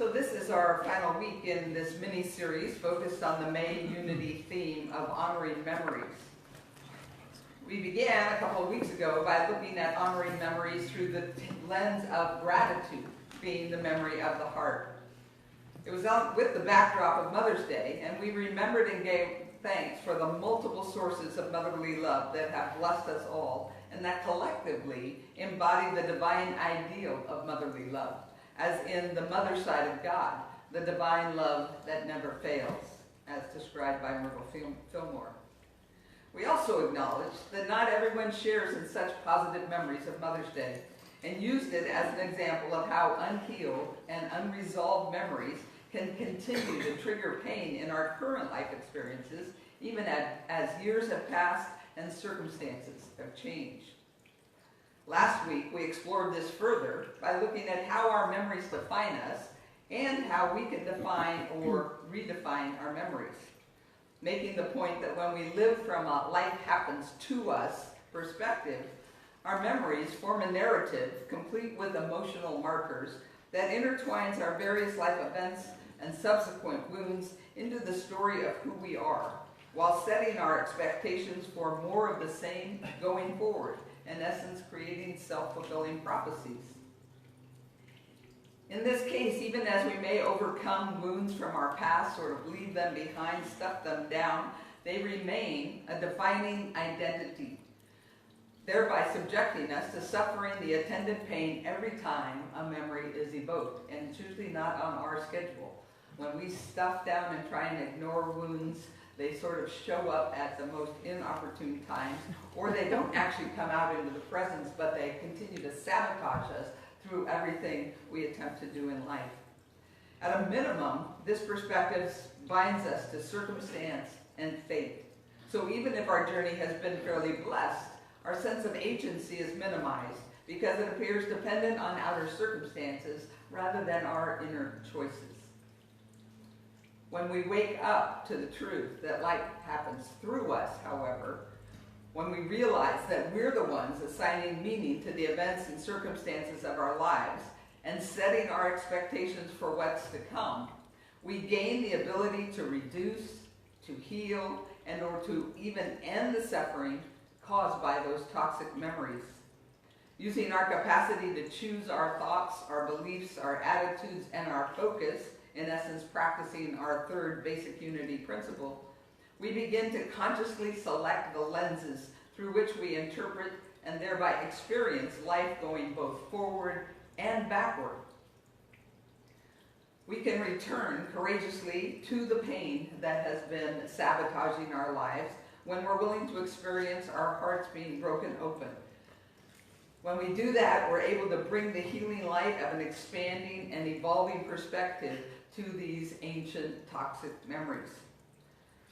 So this is our final week in this mini-series focused on the May Unity theme of honoring memories. We began a couple of weeks ago by looking at honoring memories through the lens of gratitude, being the memory of the heart. It was with the backdrop of Mother's Day, and we remembered and gave thanks for the multiple sources of motherly love that have blessed us all, and that collectively embody the divine ideal of motherly love, as in the mother side of God, the divine love that never fails, as described by Myrtle Fillmore. We also acknowledge that not everyone shares in such positive memories of Mother's Day, and used it as an example of how unhealed and unresolved memories can continue to trigger pain in our current life experiences, even as years have passed and circumstances have changed. Last week, we explored this further by looking at how our memories define us and how we can define or redefine our memories, making the point that when we live from a life happens to us perspective, our memories form a narrative complete with emotional markers that intertwines our various life events and subsequent wounds into the story of who we are, while setting our expectations for more of the same going forward, in essence creating self-fulfilling prophecies. In this case, even as we may overcome wounds from our past, sort of leave them behind, stuff them down, they remain a defining identity, thereby subjecting us to suffering the attendant pain every time a memory is evoked, and it's usually not on our schedule. When we stuff down and try and ignore wounds, they sort of show up at the most inopportune times, or they don't actually come out into the presence, but they continue to sabotage us through everything we attempt to do in life. At a minimum, this perspective binds us to circumstance and fate. So even if our journey has been fairly blessed, our sense of agency is minimized because it appears dependent on outer circumstances rather than our inner choices. When we wake up to the truth that life happens through us, however, when we realize that we're the ones assigning meaning to the events and circumstances of our lives and setting our expectations for what's to come, we gain the ability to reduce, to heal, and or to even end the suffering caused by those toxic memories. Using our capacity to choose our thoughts, our beliefs, our attitudes, and our focus, in essence practicing our third basic unity principle, we begin to consciously select the lenses through which we interpret and thereby experience life going both forward and backward. We can return courageously to the pain that has been sabotaging our lives when we're willing to experience our hearts being broken open. When we do that, we're able to bring the healing light of an expanding and evolving perspective to these ancient toxic memories.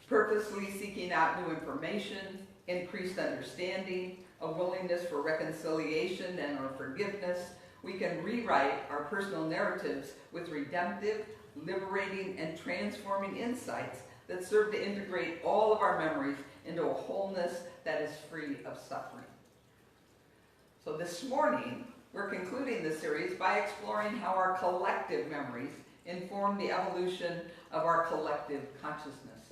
Purposely seeking out new information, increased understanding, a willingness for reconciliation and or forgiveness, we can rewrite our personal narratives with redemptive, liberating, and transforming insights that serve to integrate all of our memories into a wholeness that is free of suffering. So this morning, we're concluding the series by exploring how our collective memories inform the evolution of our collective consciousness.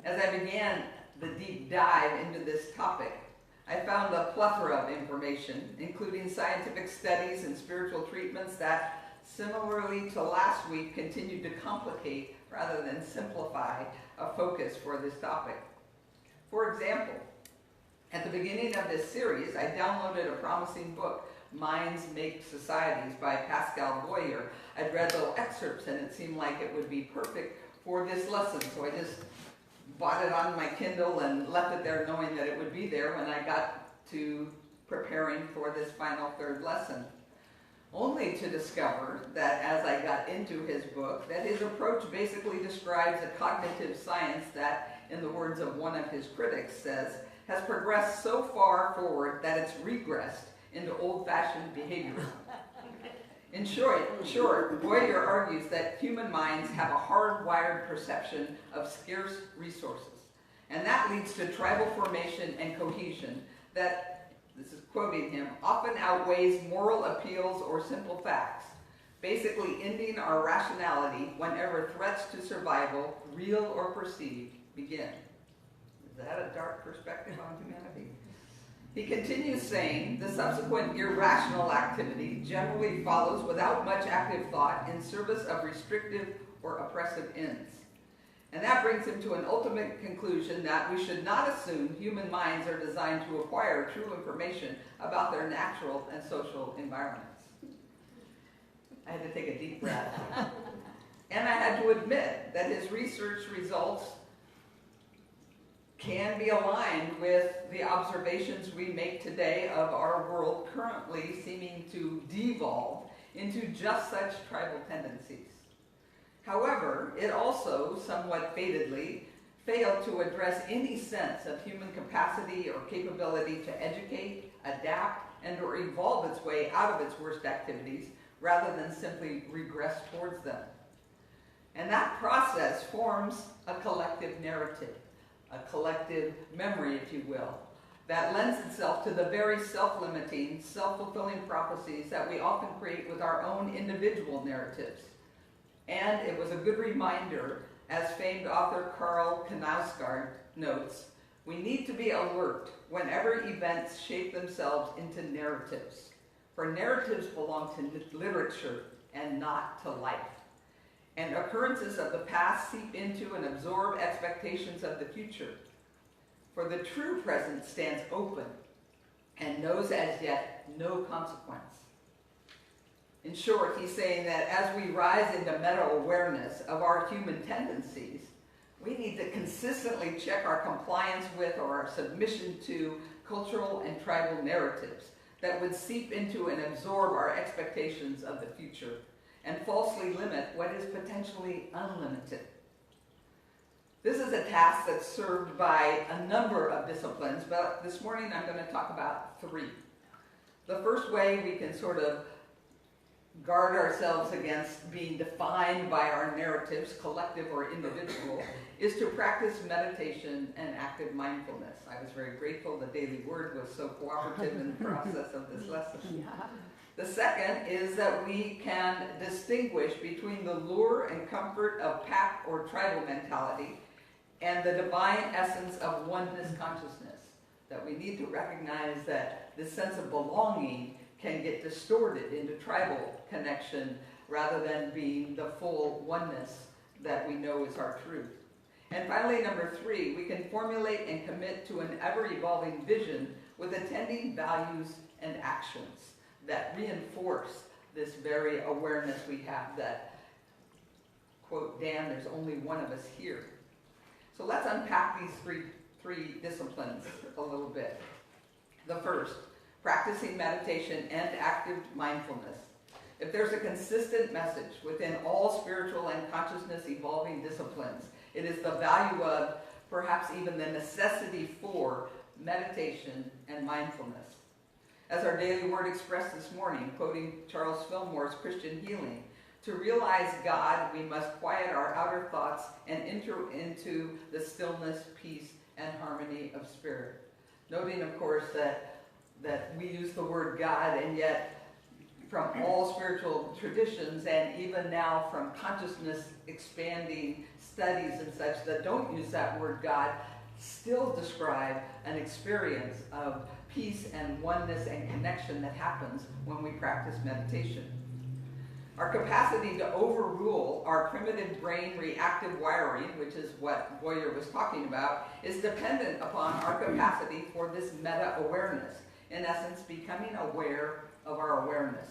As I began the deep dive into this topic, I found a plethora of information, including scientific studies and spiritual treatments that, similarly to last week, continued to complicate rather than simplify a focus for this topic. For example, at the beginning of this series, I downloaded a promising book, Minds Make Societies by Pascal Boyer. I'd read little excerpts and it seemed like it would be perfect for this lesson, so I just bought it on my Kindle and left it there knowing that it would be there when I got to preparing for this final third lesson. Only to discover that as I got into his book, that his approach basically describes a cognitive science that, in the words of one of his critics, says, has progressed so far forward that it's regressed into old-fashioned behaviorism. In short, Boyer argues that human minds have a hardwired perception of scarce resources, and that leads to tribal formation and cohesion that, this is quoting him, often outweighs moral appeals or simple facts. basically ending our rationality whenever threats to survival, real or perceived, begin. Is that a dark perspective on humanity? He continues saying, the subsequent irrational activity generally follows without much active thought in service of restrictive or oppressive ends. And that brings him to an ultimate conclusion that we should not assume human minds are designed to acquire true information about their natural and social environments. I had to take a deep breath. And I had to admit that his research results can be aligned with the observations we make today of our world currently seeming to devolve into just such tribal tendencies. However, it also, somewhat fatedly, failed to address any sense of human capacity or capability to educate, adapt, and or evolve its way out of its worst activities, rather than simply regress towards them. And that process forms a collective narrative, a collective memory, if you will, that lends itself to the very self-limiting, self-fulfilling prophecies that we often create with our own individual narratives. And it was a good reminder, as famed author Karl Knausgaard notes, we need to be alert whenever events shape themselves into narratives. For narratives belong to literature and not to life. And occurrences of the past seep into and absorb expectations of the future. For the true present stands open and knows as yet no consequence. In short, he's saying that as we rise into meta-awareness of our human tendencies, we need to consistently check our compliance with or our submission to cultural and tribal narratives that would seep into and absorb our expectations of the future and falsely limit what is potentially unlimited. This is a task that's served by a number of disciplines, but this morning I'm going to talk about three. The first way we can sort of guard ourselves against being defined by our narratives, collective or individual, is to practice meditation and active mindfulness. I was very grateful the Daily Word was so cooperative in the process of this lesson. Yeah. The second is that we can distinguish between the lure and comfort of pack or tribal mentality and the divine essence of oneness consciousness. That we need to recognize that this sense of belonging can get distorted into tribal connection rather than being the full oneness that we know is our truth. And finally, number three, we can formulate and commit to an ever-evolving vision with attending values and actions that reinforce this very awareness we have that, quote, Dan, there's only one of us here. So let's unpack these three disciplines a little bit. The first, practicing meditation and active mindfulness. If there's a consistent message within all spiritual and consciousness evolving disciplines, it is the value of, perhaps even the necessity for, meditation and mindfulness. As our daily word expressed this morning, quoting Charles Fillmore's Christian Healing, to realize God, we must quiet our outer thoughts and enter into the stillness, peace, and harmony of spirit. Noting, of course, that we use the word God, and yet from all spiritual traditions, and even now from consciousness expanding studies and such that don't use that word God, still describe an experience of peace and oneness and connection that happens when we practice meditation. Our capacity to overrule our primitive brain reactive wiring, which is what Boyer was talking about, is dependent upon our capacity for this meta-awareness. In essence, becoming aware of our awareness.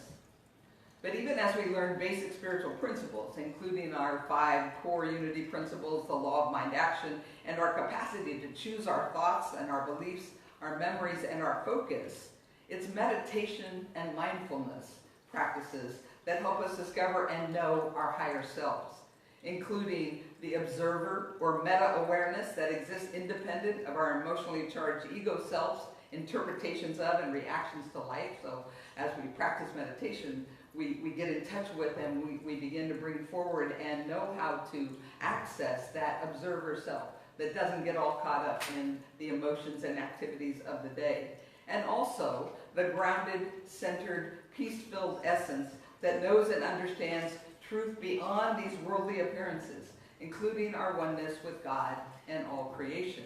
But even as we learn basic spiritual principles, including our 5 core unity principles, the law of mind action, and our capacity to choose our thoughts and our beliefs, our memories, and our focus, it's meditation and mindfulness practices that help us discover and know our higher selves, including the observer or meta-awareness that exists independent of our emotionally charged ego selves, interpretations of and reactions to life. So as we practice meditation, we get in touch with and we begin to bring forward and know how to access that observer self that doesn't get all caught up in the emotions and activities of the day. And also the grounded, centered, peace-filled essence that knows and understands truth beyond these worldly appearances, including our oneness with God and all creation.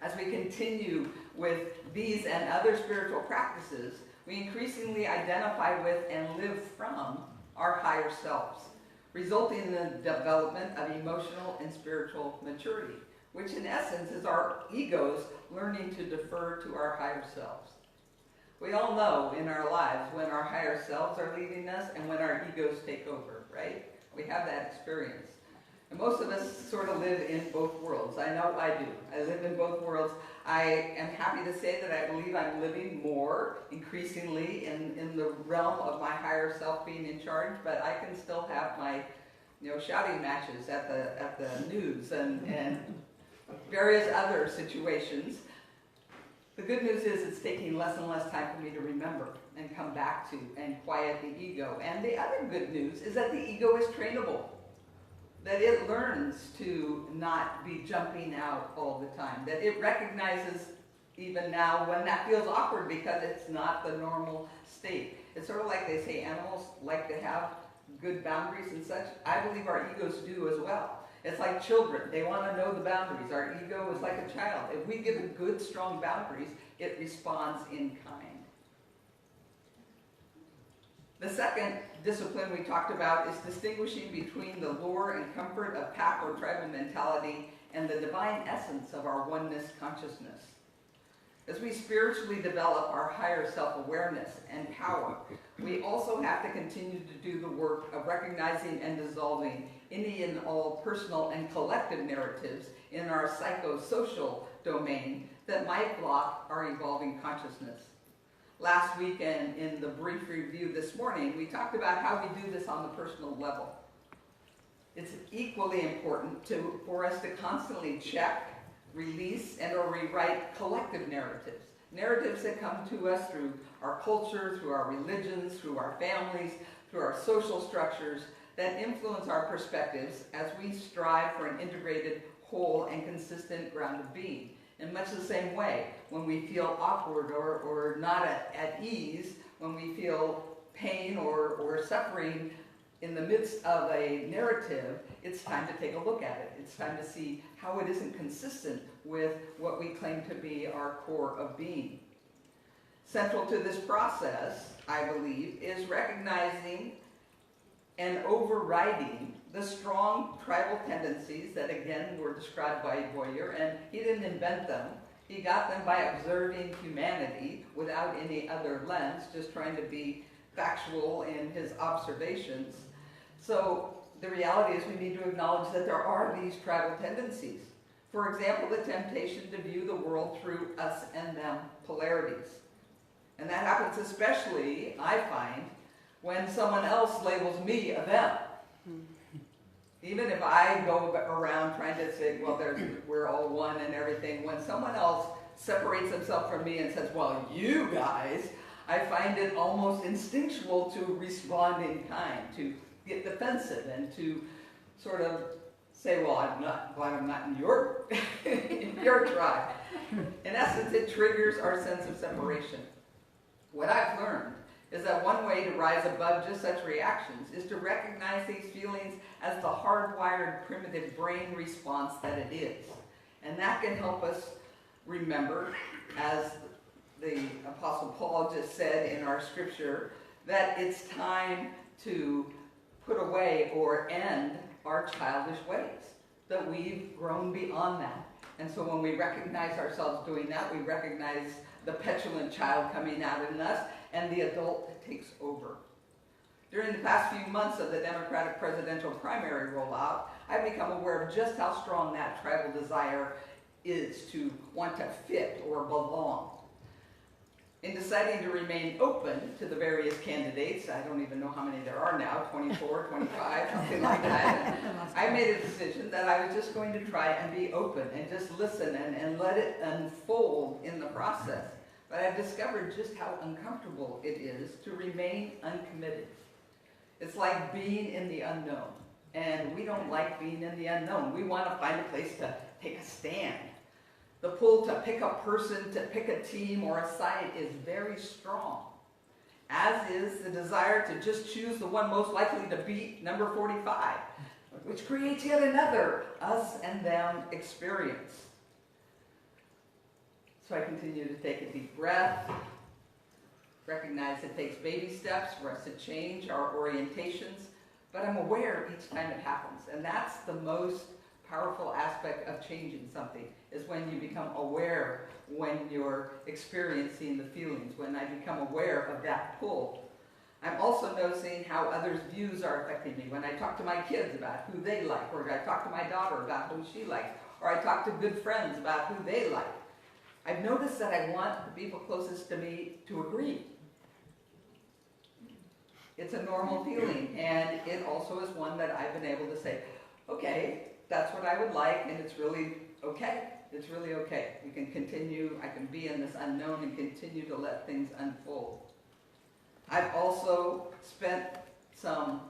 As we continue with these and other spiritual practices, we increasingly identify with and live from our higher selves, resulting in the development of emotional and spiritual maturity, which in essence is our egos learning to defer to our higher selves. We all know in our lives when our higher selves are leading us and when our egos take over, right? We have that experience. And most of us sort of live in both worlds. I know I do. I live in both worlds. I am happy to say that I believe I'm living more increasingly in the realm of my higher self being in charge, but I can still have my shouting matches at the news and various other situations. The good news is it's taking less and less time for me to remember and come back to and quiet the ego. And the other good news is that the ego is trainable, that it learns to not be jumping out all the time, that it recognizes even now when that feels awkward because it's not the normal state. It's sort of like they say animals like to have good boundaries and such. I believe our egos do as well. It's like children. They want to know the boundaries. Our ego is like a child. If we give it good, strong boundaries, it responds in kind. The second discipline we talked about is distinguishing between the lure and comfort of pack or tribal mentality and the divine essence of our oneness consciousness. As we spiritually develop our higher self-awareness and power, we also have to continue to do the work of recognizing and dissolving any and all personal and collective narratives in our psychosocial domain that might block our evolving consciousness. Last week and in the brief review this morning, we talked about how we do this on the personal level. It's equally important for us to constantly check, release, and or rewrite collective narratives. Narratives that come to us through our culture, through our religions, through our families, through our social structures that influence our perspectives as we strive for an integrated, whole, and consistent ground of being. In much the same way, when we feel awkward or not at ease, when we feel pain or suffering in the midst of a narrative, it's time to take a look at it. It's time to see how it isn't consistent with what we claim to be our core of being. Central to this process, I believe, is recognizing and overriding the strong tribal tendencies that, again, were described by Boyer, and he didn't invent them. He got them by observing humanity without any other lens, just trying to be factual in his observations. So the reality is we need to acknowledge that there are these tribal tendencies. For example, the temptation to view the world through us and them polarities. And that happens especially, I find, when someone else labels me a them. Even if I go around trying to say, well, we're all one and everything, when someone else separates themselves from me and says, well, you guys, I find it almost instinctual to respond in kind, to get defensive and to sort of say, well, I'm glad I'm not in your, in your tribe. In essence, it triggers our sense of separation. What I've learned is that one way to rise above just such reactions is to recognize these feelings as the hardwired primitive brain response that it is. And that can help us remember, as the Apostle Paul just said in our scripture, that it's time to put away or end our childish ways, that we've grown beyond that. And so when we recognize ourselves doing that, we recognize the petulant child coming out in us, and the adult that takes over. During the past few months of the Democratic presidential primary rollout, I've become aware of just how strong that tribal desire is to want to fit or belong. In deciding to remain open to the various candidates, I don't even know how many there are now, 24, 25, something like that, I made a decision that I was just going to try and be open and just listen and let it unfold in the process. But I've discovered just how uncomfortable it is to remain uncommitted. It's like being in the unknown. And we don't like being in the unknown. We want to find a place to take a stand. The pull to pick a person, to pick a team or a side is very strong. as is the desire to just choose the one most likely to beat number 45, which creates yet another us and them experience. So I continue to take a deep breath, recognize it takes baby steps for us to change our orientations, but I'm aware each time it happens. And that's the most powerful aspect of changing something, is when you become aware when you're experiencing the feelings, when I become aware of that pull. I'm also noticing how others' views are affecting me. When I talk to my kids about who they like, or I talk to my daughter about who she likes, or I talk to good friends about who they like, I've noticed that I want the people closest to me to agree. It's a normal feeling, and it also is one that I've been able to say, okay, that's what I would like, and it's really okay. It's really okay. We can continue, I can be in this unknown and continue to let things unfold. I've also spent some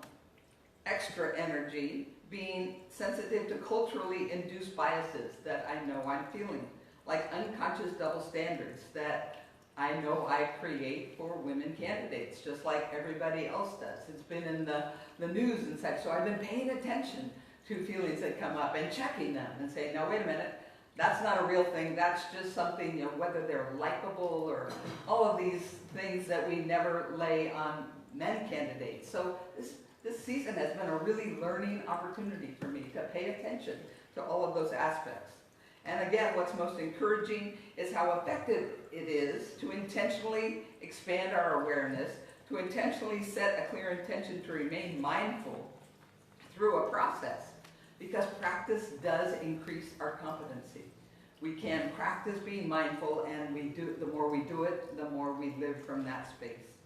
extra energy being sensitive to culturally induced biases that I know I'm feeling, like unconscious double standards that I know I create for women candidates, just like everybody else does. It's been in the news and such, so I've been paying attention to feelings that come up and checking them and saying, no, wait a minute, that's not a real thing, that's just something, whether they're likable or all of these things that we never lay on men candidates. So this season has been a really learning opportunity for me to pay attention to all of those aspects. And again, what's most encouraging is how effective it is to intentionally expand our awareness, to intentionally set a clear intention to remain mindful through a process, because practice does increase our competency. We can practice being mindful, and the more we do it, the more we live from that space.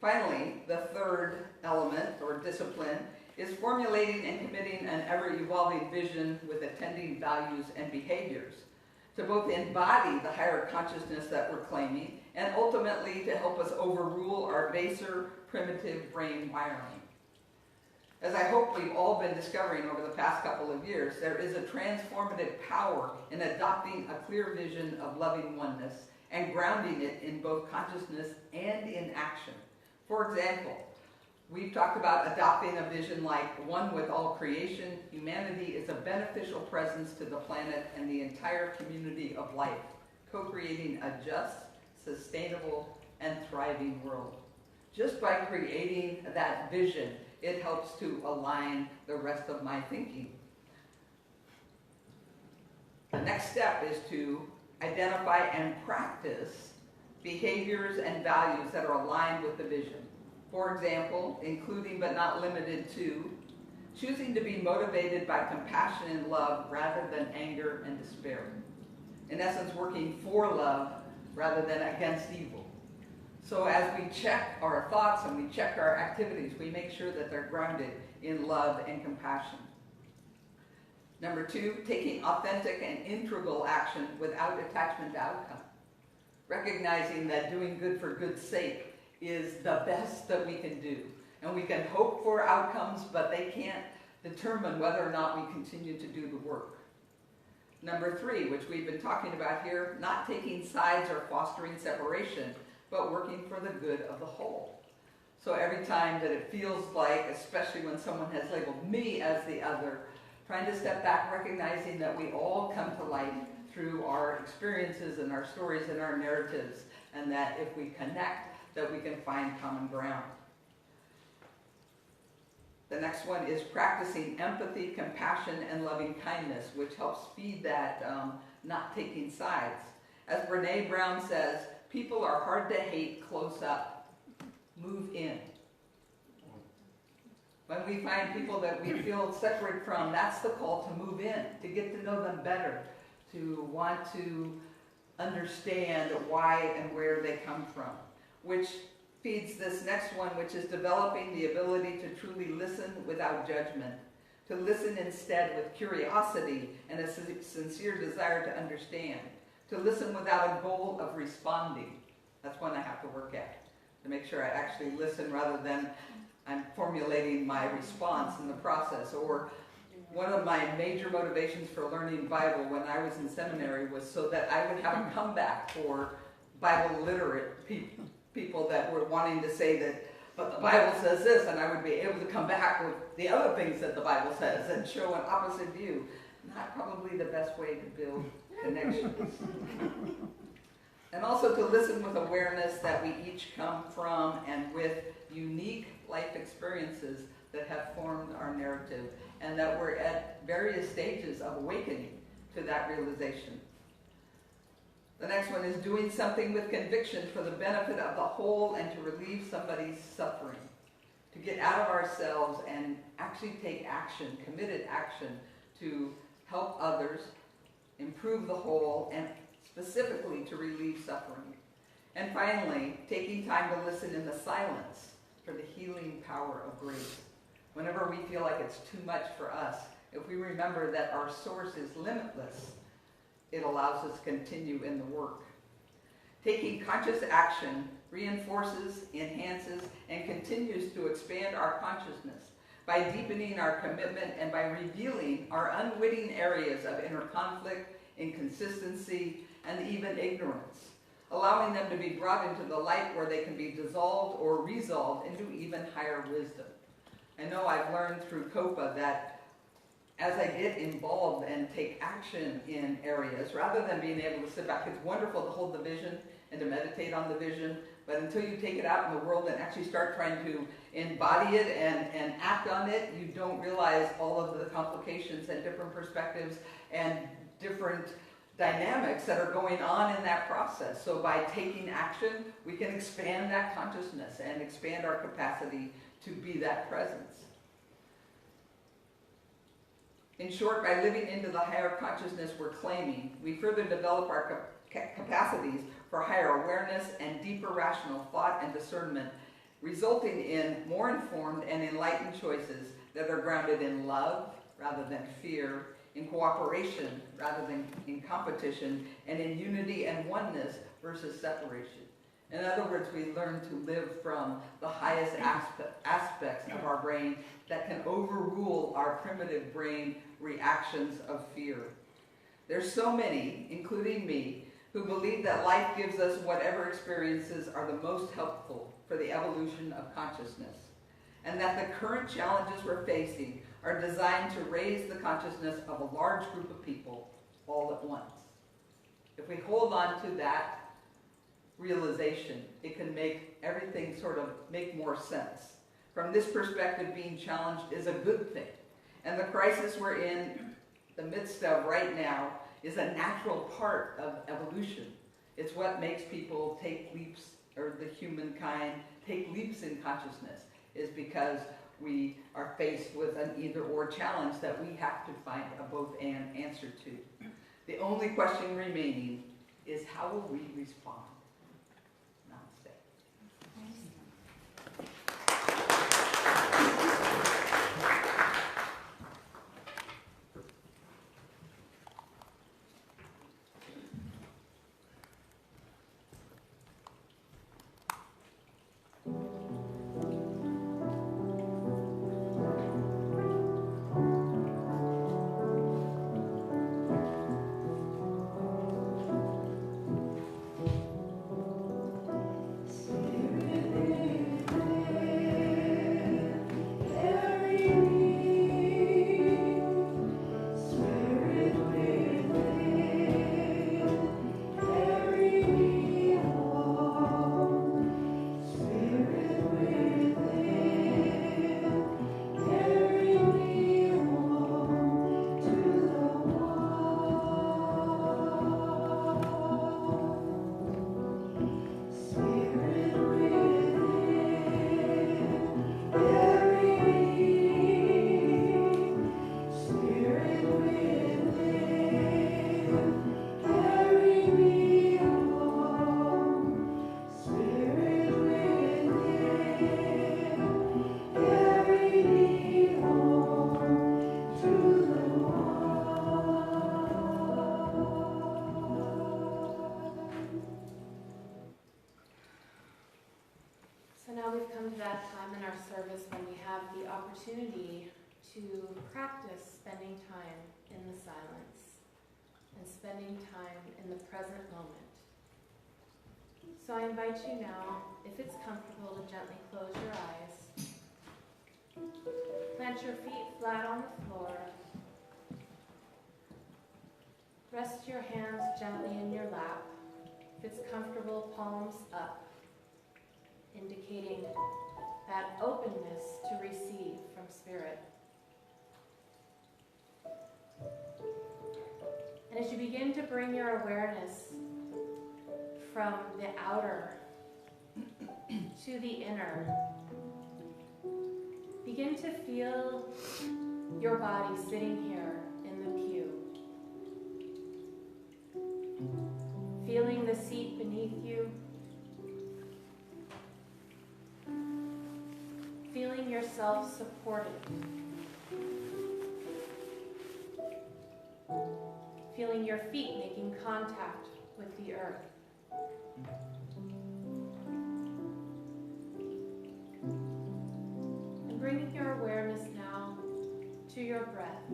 Finally, the third element or discipline is formulating and committing an ever-evolving vision with attending values and behaviors to both embody the higher consciousness that we're claiming and ultimately to help us overrule our baser, primitive brain wiring. As I hope we've all been discovering over the past couple of years, there is a transformative power in adopting a clear vision of loving oneness and grounding it in both consciousness and in action. For example, we've talked about adopting a vision like one with all creation. Humanity is a beneficial presence to the planet and the entire community of life, co-creating a just, sustainable, and thriving world. Just by creating that vision, it helps to align the rest of my thinking. The next step is to identify and practice behaviors and values that are aligned with the vision. For example, including but not limited to choosing to be motivated by compassion and love rather than anger and despair. In essence, working for love rather than against evil. So as we check our thoughts and we check our activities, we make sure that they're grounded in love and compassion. Number 2, taking authentic and integral action without attachment to outcome. Recognizing that doing good for good's sake is the best that we can do. And we can hope for outcomes, but they can't determine whether or not we continue to do the work. Number 3, which we've been talking about here, not taking sides or fostering separation, but working for the good of the whole. So every time that it feels like, especially when someone has labeled me as the other, trying to step back, recognizing that we all come to life through our experiences and our stories and our narratives, and that if we connect, that we can find common ground. The next one is practicing empathy, compassion, and loving kindness, which helps feed that not taking sides. As Brene Brown says, people are hard to hate close up. Move in. When we find people that we feel separate from, that's the call to move in, to get to know them better, to want to understand why and where they come from, which feeds this next one, which is developing the ability to truly listen without judgment, to listen instead with curiosity and a sincere desire to understand, to listen without a goal of responding. That's one I have to work at, to make sure I actually listen rather than I'm formulating my response in the process. Or one of my major motivations for learning Bible when I was in seminary was so that I would have a comeback for Bible literate people people that were wanting to say that, but the Bible says this, and I would be able to come back with the other things that the Bible says and show an opposite view. Not probably the best way to build connections. And also to listen with awareness that we each come from and with unique life experiences that have formed our narrative, and that we're at various stages of awakening to that realization. The next one is doing something with conviction for the benefit of the whole and to relieve somebody's suffering. To get out of ourselves and actually take action, committed action, to help others, improve the whole, and specifically to relieve suffering. And finally, taking time to listen in the silence for the healing power of grace. Whenever we feel like it's too much for us, if we remember that our source is limitless, it allows us to continue in the work. Taking conscious action reinforces, enhances, and continues to expand our consciousness by deepening our commitment and by revealing our unwitting areas of inner conflict, inconsistency, and even ignorance, allowing them to be brought into the light where they can be dissolved or resolved into even higher wisdom. I know I've learned through COPA that as I get involved and take action in areas, rather than being able to sit back, it's wonderful to hold the vision and to meditate on the vision, but until you take it out in the world and actually start trying to embody it and act on it, you don't realize all of the complications and different perspectives and different dynamics that are going on in that process. So by taking action, we can expand that consciousness and expand our capacity to be that presence. In short, by living into the higher consciousness we're claiming, we further develop our capacities for higher awareness and deeper rational thought and discernment, resulting in more informed and enlightened choices that are grounded in love rather than fear, in cooperation rather than in competition, and in unity and oneness versus separation. In other words, we learn to live from the highest aspects of our brain that can overrule our primitive brain reactions of fear. There's so many, including me, who believe that life gives us whatever experiences are the most helpful for the evolution of consciousness, and that the current challenges we're facing are designed to raise the consciousness of a large group of people all at once. If we hold on to that realization, it can make everything sort of make more sense. From this perspective, being challenged is a good thing. And the crisis we're in the midst of right now is a natural part of evolution. It's what makes people take leaps, or the humankind take leaps in consciousness, is because we are faced with an either-or challenge that we have to find a both-and answer to. The only question remaining is, how will we respond? Opportunity to practice spending time in the silence and spending time in the present moment. So I invite you now, if it's comfortable, to gently close your eyes. Plant your feet flat on the floor. Rest your hands gently in your lap. If it's comfortable, palms up, indicating that openness to receive from Spirit. And as you begin to bring your awareness from the outer to the inner, begin to feel your body sitting here in the pew. Feeling the seat beneath you. Feeling yourself supported. Feeling your feet making contact with the earth. And bringing your awareness now to your breath.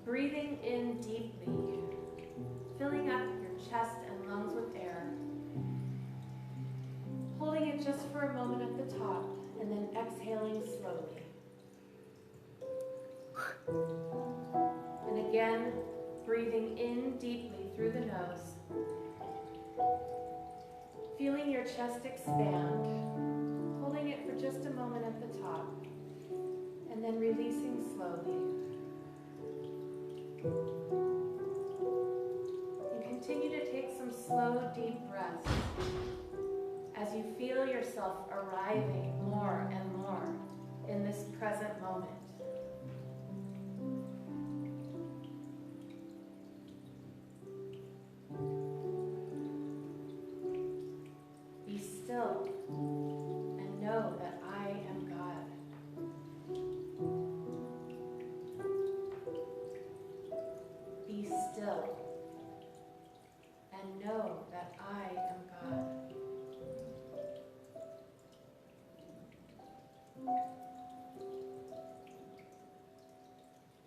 Breathing in deeply, filling up your chest and lungs with air. Holding it just for a moment at the top, and then exhaling slowly. And again, breathing in deeply through the nose. Feeling your chest expand, holding it for just a moment at the top, and then releasing slowly. And continue to take some slow, deep breaths as you feel yourself arriving more and more in this present moment. Be still and know that I am God. Be still and know that I am God.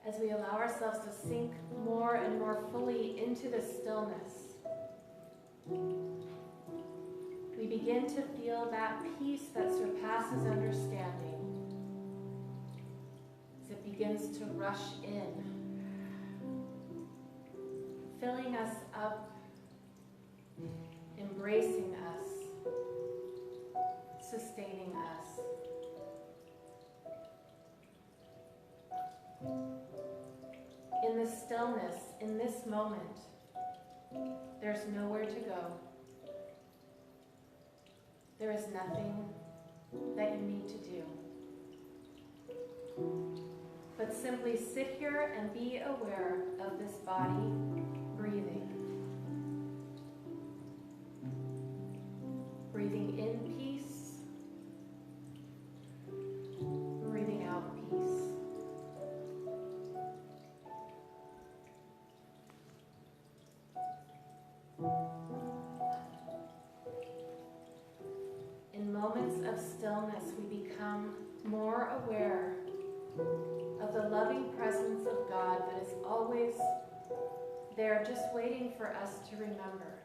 As we allow ourselves to sink more and more fully into the stillness, we begin to feel that peace that surpasses understanding as it begins to rush in, filling us up, embracing us, sustaining us. In the stillness, in this moment, there's nowhere to go. There is nothing that you need to do. But simply sit here and be aware of this body breathing. Breathing in peace, breathing out peace. In moments of stillness, we become more aware of the loving presence of God that is always there, just waiting for us to remember.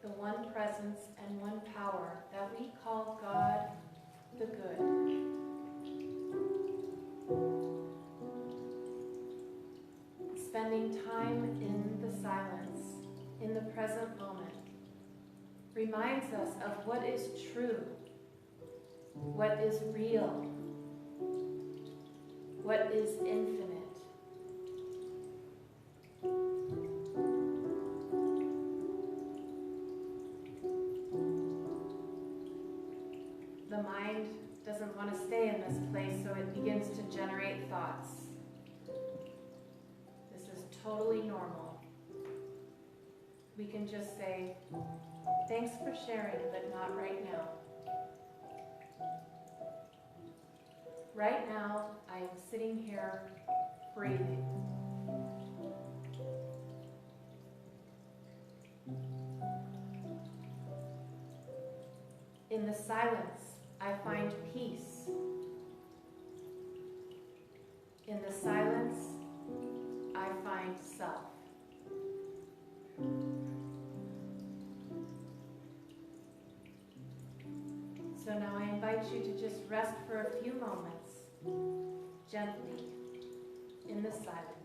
The one presence and one power that we call God the Good. Spending time in the silence, in the present moment, reminds us of what is true, what is real, what is infinite. The mind doesn't want to stay in this place, so it begins to generate thoughts. This is totally normal. We can just say, thanks for sharing, but not right now. Right now, I am sitting here breathing. In the silence, I find peace. In the silence, I find self. So now I invite you to just rest for a few moments, gently, in the silence.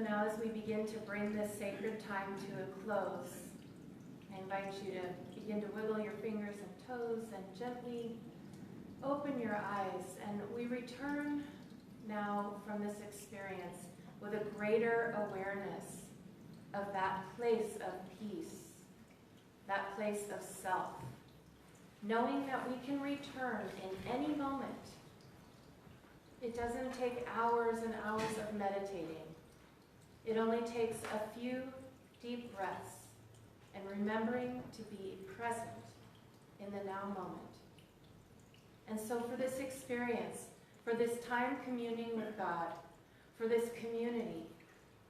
Now as we begin to bring this sacred time to a close, I invite you to begin to wiggle your fingers and toes and gently open your eyes. And we return now from this experience with a greater awareness of that place of peace, that place of self, knowing that we can return in any moment. It doesn't take hours and hours of meditating. It only takes a few deep breaths and remembering to be present in the now moment. And so for this experience, for this time communing with God, for this community,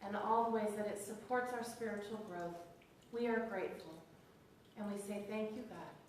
and all the ways that it supports our spiritual growth, we are grateful. And we say, thank you, God.